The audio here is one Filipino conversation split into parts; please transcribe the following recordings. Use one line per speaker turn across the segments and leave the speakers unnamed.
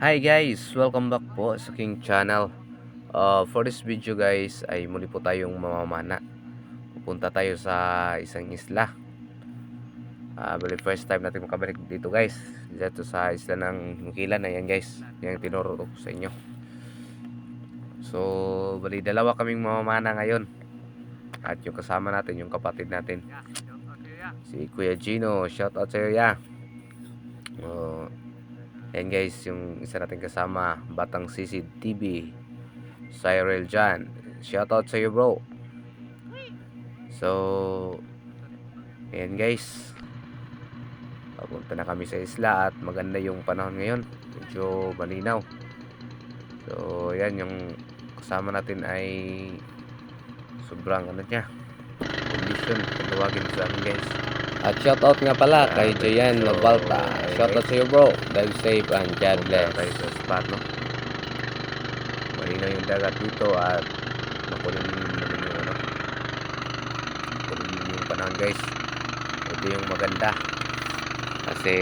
Hi guys! Welcome back po sa King Channel. For this video guys ay muli po tayong mamamana. Pupunta tayo sa isang isla. Bali first time natin makabalik dito guys. Dito sa isla ng Mukilan. Ayan guys. Yan yung tinuro ko sa inyo. So bali dalawa kaming mamamana ngayon. At yung kasama natin yung kapatid natin. Si Kuya Gino. Shout out sa iyo ya. Ayan guys, yung isa natin kasama, Batang Sisid TV, Cyril Jan. Shoutout sa iyo bro. So, ayan guys, papunta na kami sa isla at maganda yung panahon ngayon. Medyo malinaw. So, ayan yung kasama natin ay sobrang niya, condition, tawagin sa amin guys. At shoutout nga pala kay Jayan Labalta. Shoutout sa iyo bro. Drive safe and God bless. Tayo sa spot, no? Malinaw yung dagat dito at makulim naman yung makulim yung panahon guys. Ito yung maganda. Kasi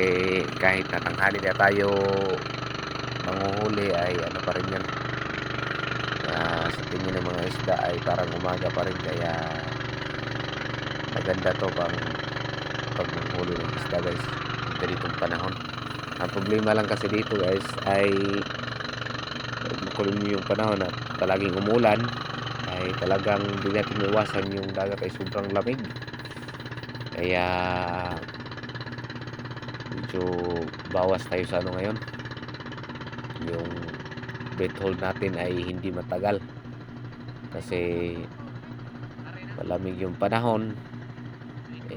kahit natanghali na tayo manguhuli ay ano pa rin yan. Sa tingin ng mga isda ay parang umaga pa rin, kaya maganda to pag manghuli ng isda guys. Ito ditong panahon. Ang problema lang kasi dito guys ay makulim yung panahon at palaging umulan, ay talagang hindi natin iwasan yung dagat ay sobrang lamig. Kaya medyo bawas tayo sa ngayon. Yung bait hold natin ay hindi matagal kasi malamig yung panahon.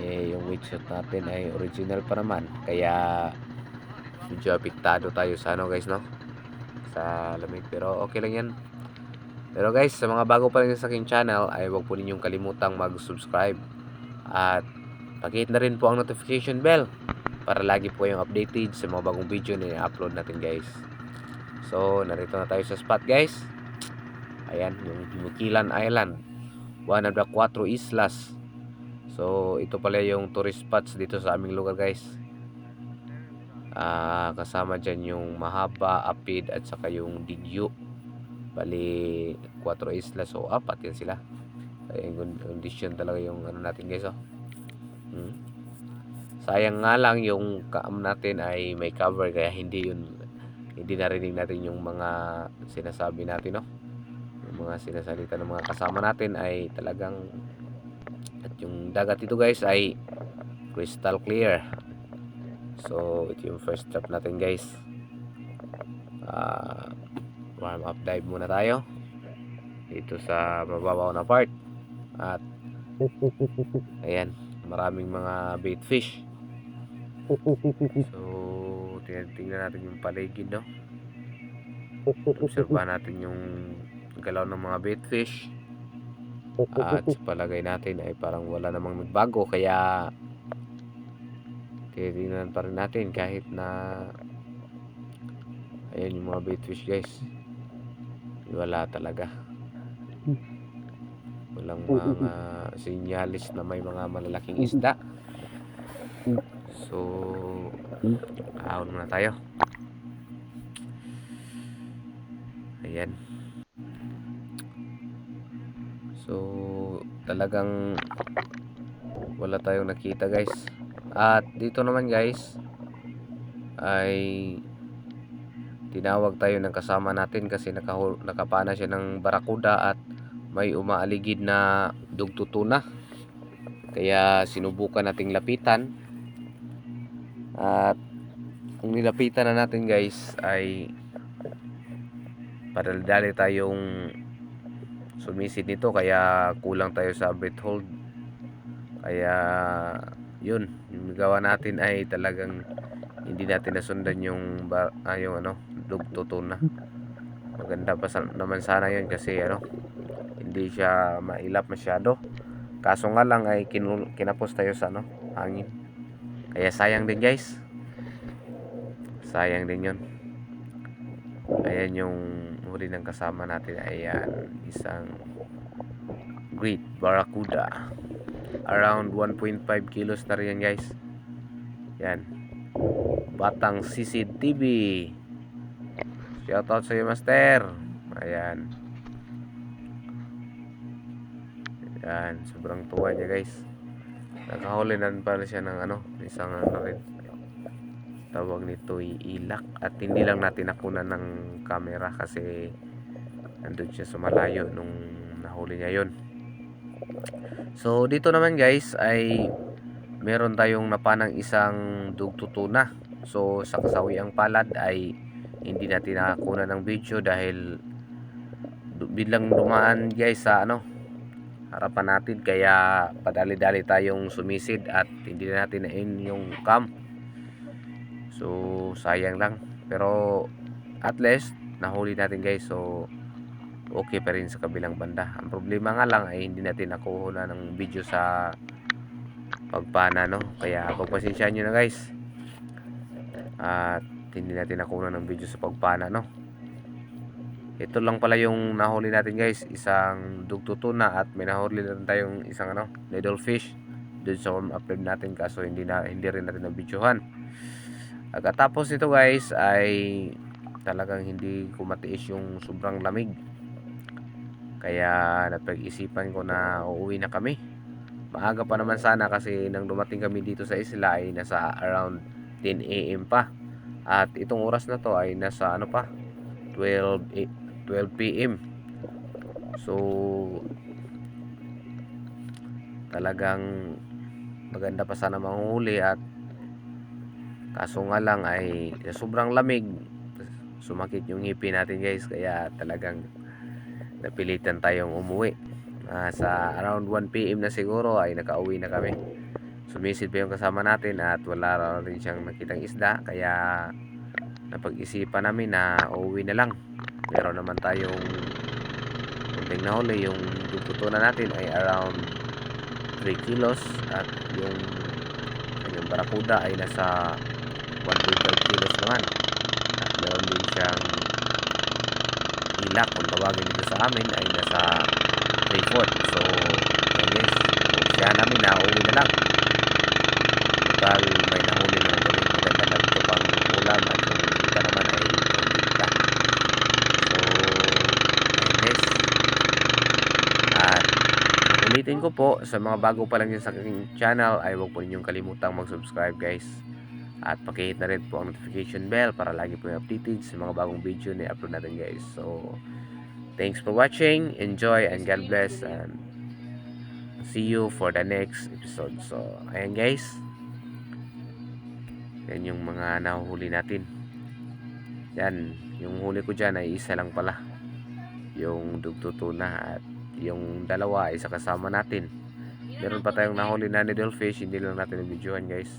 Yung wetsuit natin ay original pa naman, kaya medyo apektado tayo sa guys, no, sa lamig, pero okay lang yan. Pero guys, sa mga bago pa rin sa aking channel ay huwag po ninyong kalimutang mag-subscribe at pakihit na rin po ang notification bell para lagi po kayong updated sa mga bagong video na i-upload natin guys. So narito na tayo sa spot guys. Ayan yung Mukilan Island, one of the 4 islas. So ito pala yung tourist spots dito sa aming lugar guys. Kasama dyan yung Mahaba, Apid at saka yung Digyo. Bali 4 islas, so 4 yan sila. Kaya yung condition talaga yung natin guys, oh. Sayang nga lang yung kaam natin ay may cover, kaya hindi narinig natin yung mga sinasabi natin, no. Yung mga sinasalita ng mga kasama natin ay talagang, at yung dagat dito guys ay crystal clear. So ito yung first step natin guys. Warm up dive muna tayo dito sa mababaw na part. At ayan, maraming mga bait fish. So tingnan natin yung paligid, no. Obserbahan natin yung galaw ng mga bait fish. At sa palagay natin ay parang wala namang nagbago, kaya titingnan pa rin natin kahit na ayan yung mga bait fish guys. Wala talaga. Walang mga sinyalis na may mga malalaking isda. So ahon muna tayo. Ayan. So talagang wala tayong nakita guys. At dito naman guys ay tinawag tayo ng kasama natin kasi nakapana siya ng barakuda at may umaaligid na dugtutuna. Kaya sinubukan nating lapitan. At kung nilapitan na natin guys ay padali tayong sumisid nito, kaya kulang tayo sa bait hold. Kaya yun, yung gawa natin ay talagang hindi natin nasundan yung dugtutuna. Maganda pa naman sana yun kasi hindi siya mailap masyado. Kaso nga lang ay kinapos tayo sa hangin. Kaya sayang din guys. Sayang din yun. Ayan yung huli ng kasama natin. Ayan, isang great barracuda. Around 1.5 kilos na rin yan guys. Yan, Batang Sisid TV. Shoutout sa iyo, Master. Ayan. Ayan, sobrang tuwa niya, guys. Nakahuli na pala siya ng isang rin. Tawag nito ilak. At hindi lang natin nakunan ng camera kasi nandun siya sa malayo nung nahuli niya yun. So, dito naman guys ay meron tayong napanang isang dugtutuna. So, sa kasawiang palad ay hindi natin nakakunan ng video dahil biglang dumaan guys sa harapan natin, kaya padali-dali tayong sumisid at hindi na natin na-in yung cam. So sayang lang, pero at least nahuli natin guys. So okay pa rin sa kabilang banda. Ang problema nga lang ay hindi natin nakuha ng video sa pagpana, kaya pagpasensyahan nyo na guys. At hindi natin nakuha ng video sa pagpana, Ito lang pala yung nahuli natin guys, isang dugtutuna, at may nahuli rin tayong isang needlefish doon sa warm up natin, kaso hindi rin natin nabidyohan. Pagkatapos nito guys ay talagang hindi ko matiis yung sobrang lamig, kaya napag-isipan ko na uuwi na kami. Maaga pa naman sana kasi nang dumating kami dito sa isla ay nasa around 10 AM pa, at itong oras na to ay nasa 12 PM. So talagang maganda pa sana manghuli, at kaso nga lang ay sobrang lamig, sumakit yung ngipin natin guys, kaya talagang napilitan tayong umuwi. Sa around 1 PM na siguro ay nakauwi na kami. Sumisid pa yung kasama natin at wala rin siyang nakitang isda, kaya napag-isipan namin na uuwi na lang. Meron naman tayong kunting nahuli. Yung tututunan natin ay around 3 kilos, at yung barakuda ay nasa 1.5 kilos naman, at meron din siyang ilak, kung tawagin dito sa amin, ay nasa 3/4. So guys, siya namin na uwi na lang. Total may nahuli naman kami maganda na ito pang ulam, at yung kita naman ay kita. So guys, at ulitin ko po, sa mga bago pa lang dyan sa aking channel ay huwag po ninyong kalimutang mag-subscribe guys, at pakihit na rin po ang notification bell para lagi po yung updated sa mga bagong video na i-upload natin guys. So thanks for watching, enjoy, and God bless, and see you for the next episode. So ayan guys, yan yung mga nahuhuli natin. Yan, yung huli ko dyan ay isa lang pala, yung dugtutuna, at yung dalawa ay isa kasama natin. Meron pa tayong nahuli na needlefish, hindi lang natin na-videohan guys.